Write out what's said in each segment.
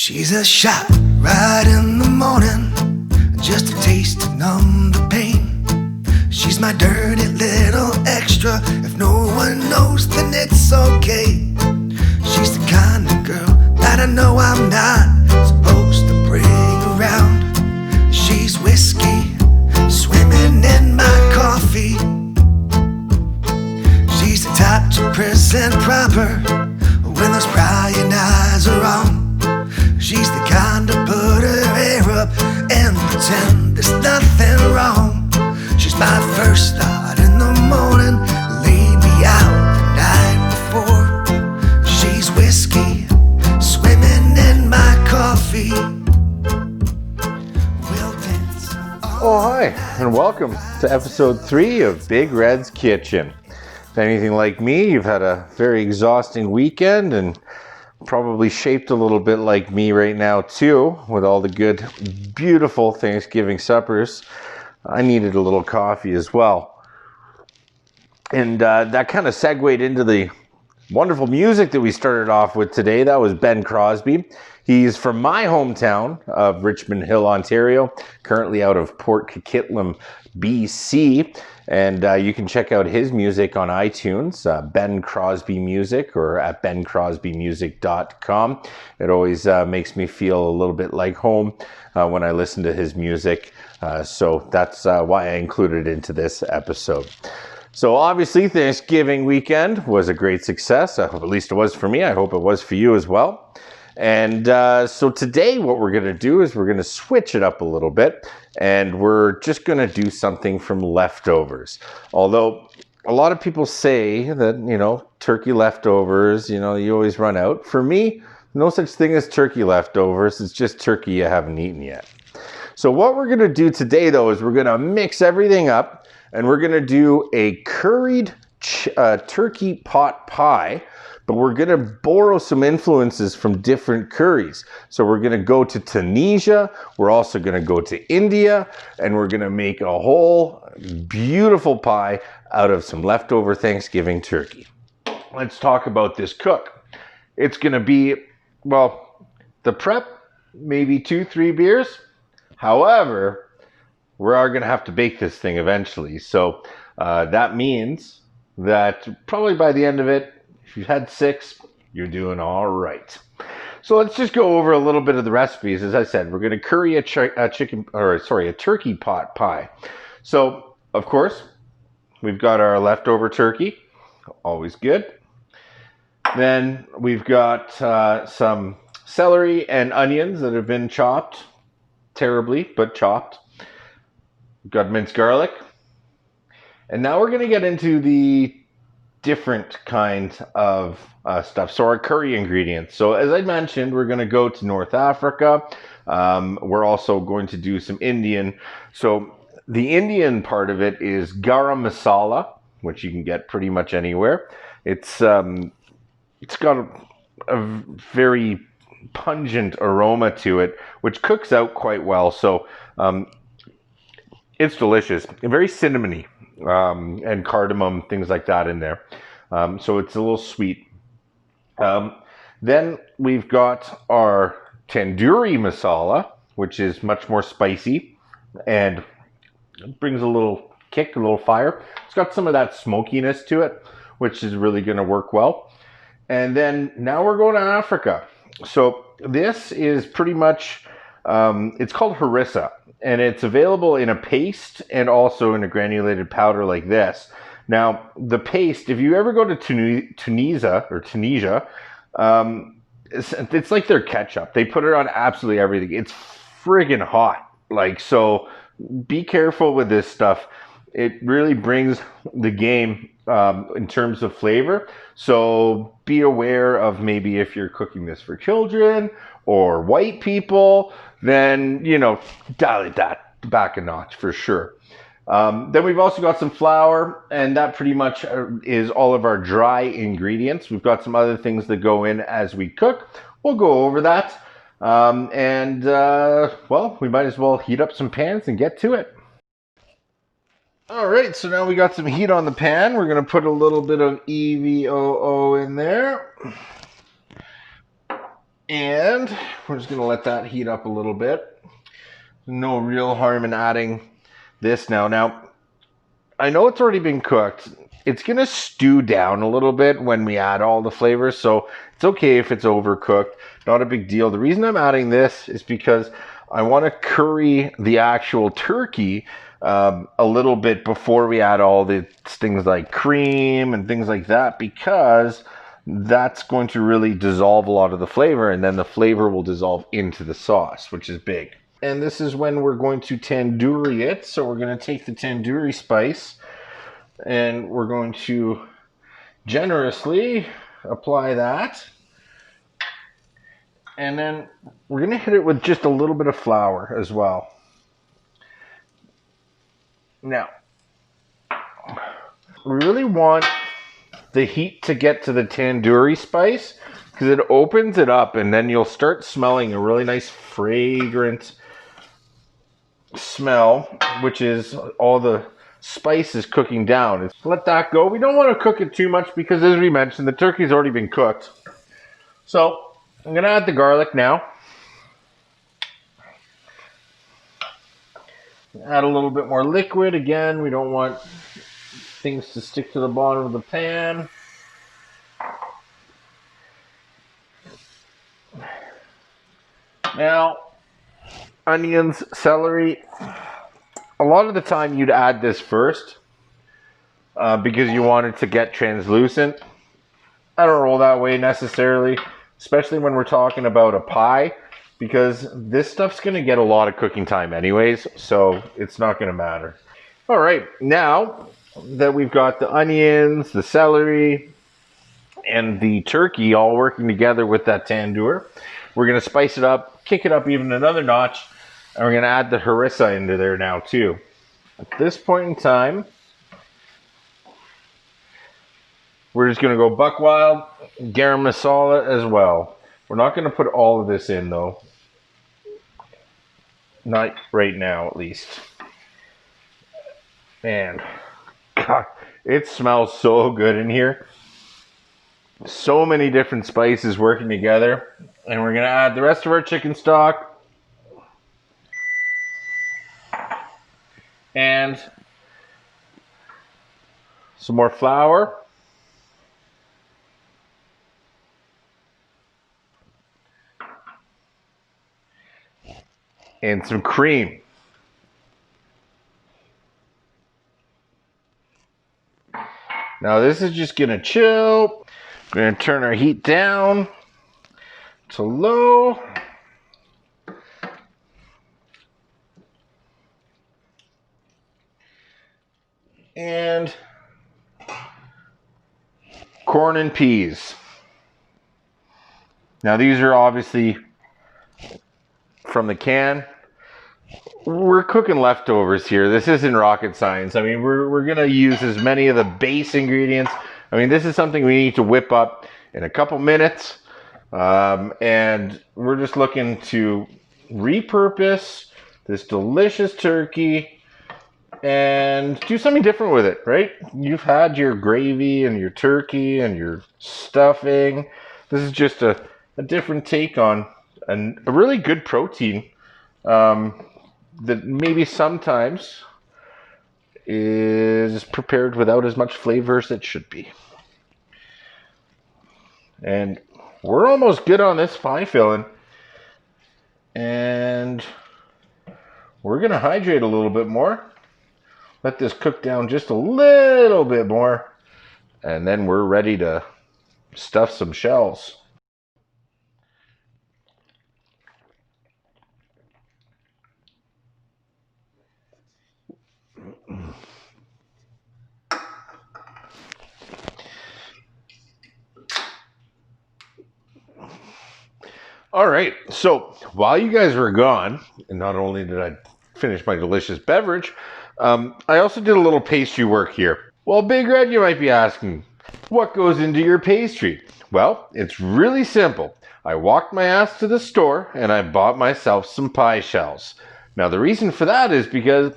She's a shot right in the morning, just a taste to numb the pain. She's my dirty little extra, if no one knows then it's okay. She's the kind of girl that I know I'm not supposed to bring around. She's whiskey swimming in my coffee. She's the type to present proper when those prying eyes are on. She's the kind to put her hair up and pretend there's nothing wrong. She's my first thought in the morning, laid me out the night before. She's whiskey swimming in my coffee. We'll dance. Oh, hi, and welcome to episode 3 of Big Red's Kitchen. If anything like me, you've had a very exhausting weekend and probably shaped a little bit like me right now too, with all the good, beautiful Thanksgiving suppers. I needed a little coffee as well. And that kind of segued into the wonderful music that we started off with today. That was Ben Crosby. He's from my hometown of Richmond Hill, Ontario, currently out of Port Coquitlam, BC. And you can check out his music on iTunes, Ben Crosby Music, or at bencrosbymusic.com. It always makes me feel a little bit like home when I listen to his music. So that's why I included it into this episode. So obviously Thanksgiving weekend was a great success. At least it was for me. I hope it was for you as well. And so today what we're going to do is we're going to switch it up a little bit, and we're just going to do something from leftovers. Although a lot of people say that, turkey leftovers, you always run out. For me, no such thing as turkey leftovers. It's just turkey you haven't eaten yet. So what we're going to do today, though, is we're going to mix everything up, and we're going to do a curried turkey pot pie. But we're going to borrow some influences from different curries. So we're going to go to Tunisia, we're also going to go to India, and we're going to make a whole beautiful pie out of some leftover Thanksgiving turkey. Let's talk about this cook. It's going to be, the prep, maybe 2-3 beers. However, we are going to have to bake this thing eventually. So that means that probably by the end of it, if you've had 6, you're doing all right. So let's just go over a little bit of the recipes. As I said, we're going to curry a turkey pot pie. So, of course, we've got our leftover turkey. Always good. Then we've got some celery and onions that have been chopped. Terribly, but chopped. We've got minced garlic. And now we're going to get into the different kinds of stuff. So our curry ingredients. So as I mentioned, we're going to go to North Africa. We're also going to do some Indian. So the Indian part of it is Garam Masala, which you can get pretty much anywhere. It's got a very pungent aroma to it, which cooks out quite well. So it's delicious. Very cinnamony. And cardamom, things like that in there. So it's a little sweet. Then we've got our Tandoori masala, which is much more spicy and brings a little kick, a little fire. It's got some of that smokiness to it, which is really going to work well. And then now we're going to Africa. So this is pretty much, it's called Harissa. And it's available in a paste and also in a granulated powder like this. Now, the paste, if you ever go to Tunisia, it's like their ketchup. They put it on absolutely everything. It's friggin' hot. So be careful with this stuff. It really brings the game in terms of flavor. So be aware of maybe if you're cooking this for children or white people, then, dial it back a notch for sure. Then we've also got some flour, and that pretty much is all of our dry ingredients. We've got some other things that go in as we cook. We'll go over that. We might as well heat up some pans and get to it. All right, so now we got some heat on the pan. We're going to put a little bit of EVOO in there. And we're just going to let that heat up a little bit. No real harm in adding this now. Now, I know it's already been cooked. It's going to stew down a little bit when we add all the flavors, so it's okay if it's overcooked. Not a big deal. The reason I'm adding this is because I want to curry the actual turkey a little bit before we add all the things like cream and things like that, because that's going to really dissolve a lot of the flavor, and then the flavor will dissolve into the sauce, which is big. And this is when we're going to tandoori it. So we're going to take the tandoori spice and we're going to generously apply that. And then we're going to hit it with just a little bit of flour as well. Now, we really want the heat to get to the tandoori spice because it opens it up, and then you'll start smelling a really nice fragrant smell, which is all the spices cooking down. Let that go. We don't want to cook it too much because, as we mentioned, the turkey's already been cooked. So I'm going to add the garlic now. Add a little bit more liquid. Again, we don't want things to stick to the bottom of the pan. Now, onions, celery. A lot of the time you'd add this first because you want it to get translucent. I don't roll that way necessarily, especially when we're talking about a pie, because this stuff's going to get a lot of cooking time anyways, so it's not going to matter. All right, now that we've got the onions, the celery, and the turkey all working together with that tandoor, we're going to spice it up, kick it up even another notch, and we're going to add the harissa into there now too. At this point in time, we're just going to go buck wild, garam masala as well. We're not going to put all of this in though. Not right now, at least. And God, it smells so good in here. So many different spices working together. And we're going to add the rest of our chicken stock. And some more flour. And some cream. Now this is just going to chill. We're going to turn our heat down to low. And corn and peas. Now these are obviously from the can. We're cooking leftovers here. This isn't rocket science. I mean, we're going to use as many of the base ingredients. I mean, this is something we need to whip up in a couple minutes. And we're just looking to repurpose this delicious turkey and do something different with it, right? You've had your gravy and your turkey and your stuffing. This is just a different take on a really good protein that maybe sometimes is prepared without as much flavor as it should be. And we're almost good on this pie filling. And we're going to hydrate a little bit more. Let this cook down just a little bit more. And then we're ready to stuff some shells. All right, so while you guys were gone, and not only did I finish my delicious beverage, I also did a little pastry work here. Well, Big Red, you might be asking, what goes into your pastry? Well, it's really simple. I walked my ass to the store and I bought myself some pie shells. Now, the reason for that is because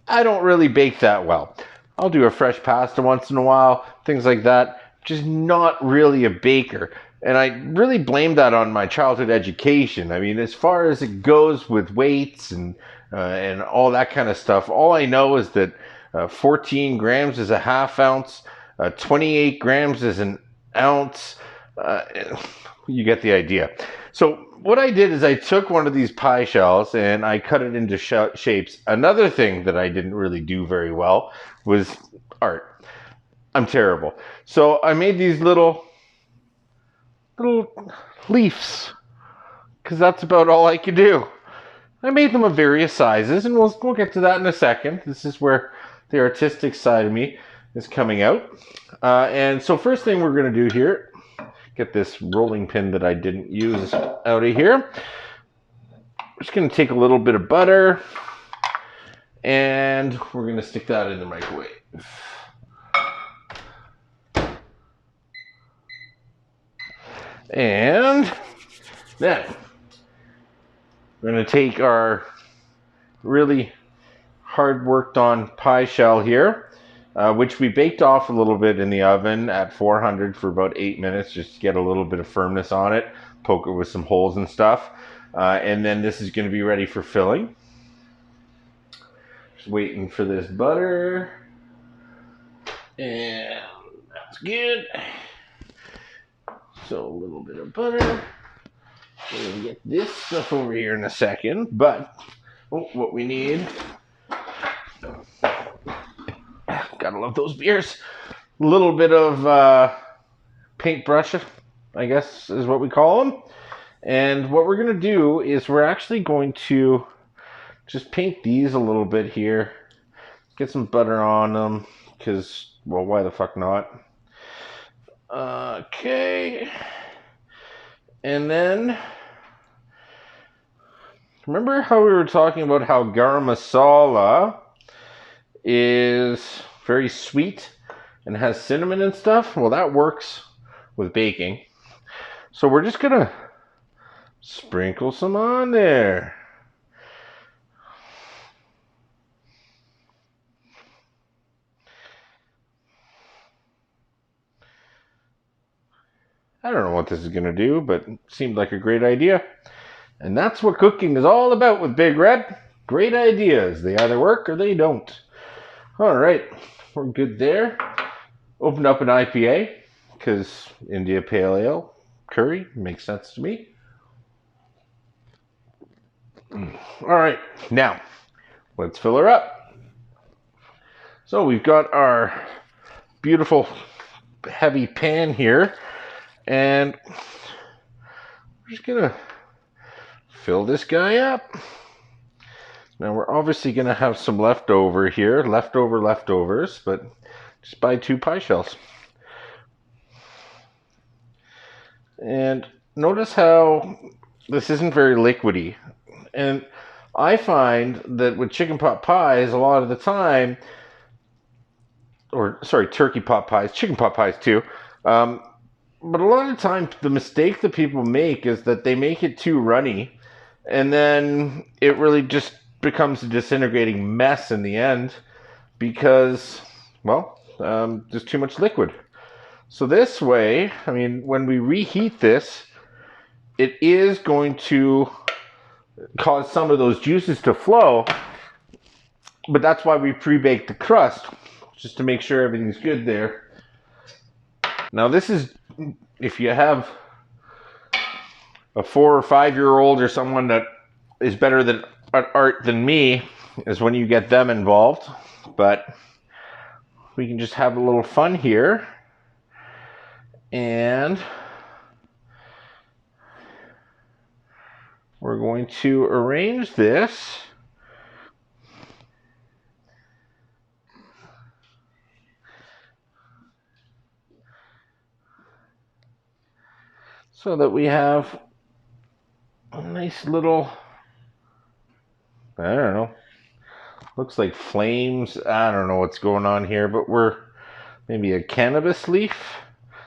I don't really bake that well. I'll do a fresh pasta once in a while, things like that. Just not really a baker. And I really blame that on my childhood education. I mean, as far as it goes with weights and all that kind of stuff, all I know is that 14 grams is a half ounce, 28 grams is an ounce. Uh, you get the idea. So what I did is I took one of these pie shells and I cut it into shapes. Another thing that I didn't really do very well was art. I'm terrible. So I made these little leaves because that's about all I could do. I made them of various sizes, and we'll get to that in a second. This is where the artistic side of me is coming out. And so first thing we're going to do here, get this rolling pin that I didn't use out of here. We're just going to take a little bit of butter, and we're going to stick that in the microwave. And then we're going to take our really hard worked on pie shell here, which we baked off a little bit in the oven at 400 for about 8 minutes, just to get a little bit of firmness on it, poke it with some holes and stuff. And then this is going to be ready for filling. Just waiting for this butter. And that's good. So a little bit of butter. We're going to get this stuff over here in a second, but what we need, gotta love those beers, a little bit of paintbrush, I guess is what we call them. And what we're going to do is we're actually going to just paint these a little bit here, get some butter on them, because, well, why the fuck not? Okay. And then, remember how we were talking about how Garam Masala is very sweet and has cinnamon and stuff? Well, that works with baking. So we're just going to sprinkle some on there. I don't know what this is going to do, but it seemed like a great idea. And that's what cooking is all about with Big Red. Great ideas. They either work or they don't. All right, we're good there. Open up an IPA, because India Pale Ale, curry, makes sense to me. All right, now, let's fill her up. So we've got our beautiful heavy pan here, and we're just gonna fill this guy up. Now we're obviously gonna have some leftover here, leftovers, but just buy 2 pie shells. And notice how this isn't very liquidy. And I find that with chicken pot pies, a lot of the time, turkey pot pies, chicken pot pies too, but a lot of the time the mistake that people make is that they make it too runny, and then it really just becomes a disintegrating mess in the end because, well, there's too much liquid. So this way, I mean, when we reheat this, it is going to cause some of those juices to flow, but that's why we pre-bake the crust, just to make sure everything's good there. Now this is, if you have a 4 or 5 year old or someone that is better at art than me, is when you get them involved. But we can just have a little fun here. And we're going to arrange this so that we have a nice little, I don't know, looks like flames. I don't know what's going on here, but we're maybe a cannabis leaf.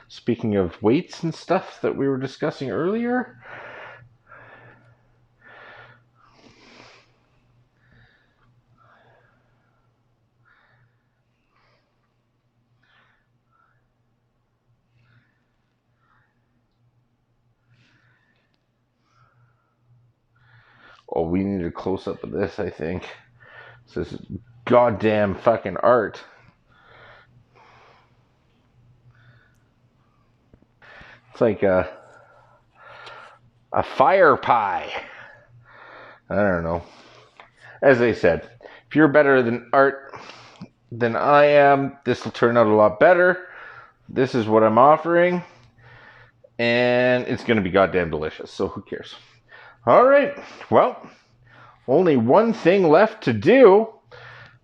Speaking of weights and stuff that we were discussing earlier. Oh, we need a close-up of this, I think. This is goddamn fucking art. It's like a fire pie. I don't know. As I said, if you're better than art than I am, this will turn out a lot better. This is what I'm offering. And it's going to be goddamn delicious, so who cares? All right, well, only one thing left to do.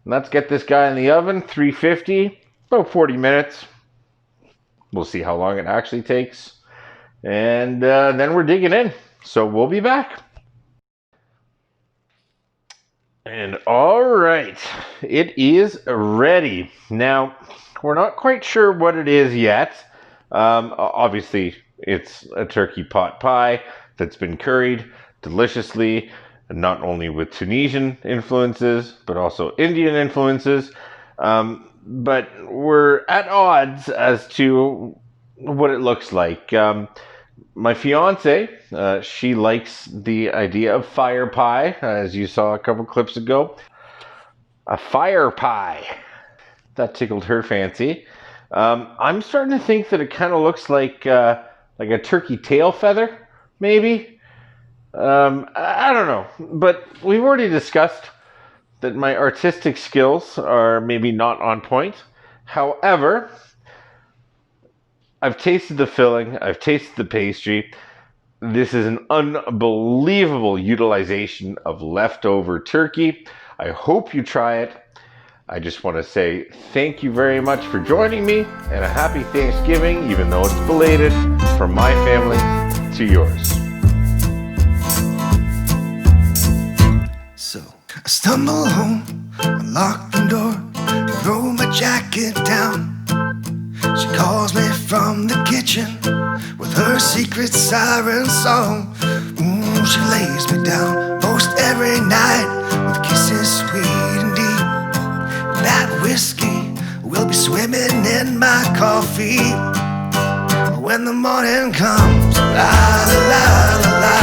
Let's get this guy in the oven, 350, about 40 minutes. We'll see how long it actually takes. And then we're digging in. So we'll be back. And all right, it is ready. Now, we're not quite sure what it is yet. Obviously, it's a turkey pot pie that's been curried deliciously, not only with Tunisian influences, but also Indian influences. But we're at odds as to what it looks like. My fiance, she likes the idea of fire pie, as you saw a couple clips ago. A fire pie. That tickled her fancy. I'm starting to think that it kind of looks like a turkey tail feather, maybe. I don't know, but we've already discussed that my artistic skills are maybe not on point. However, I've tasted the filling, I've tasted the pastry. This is an unbelievable utilization of leftover turkey. I hope you try it. I just want to say thank you very much for joining me, and a happy Thanksgiving, even though it's belated, from my family to yours. So I stumble home, unlock the door, throw my jacket down. She calls me from the kitchen with her secret siren song. She lays me down most every night with kisses sweet and deep. That whiskey will be swimming in my coffee when the morning comes. La la la la la,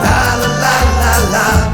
la la la la la.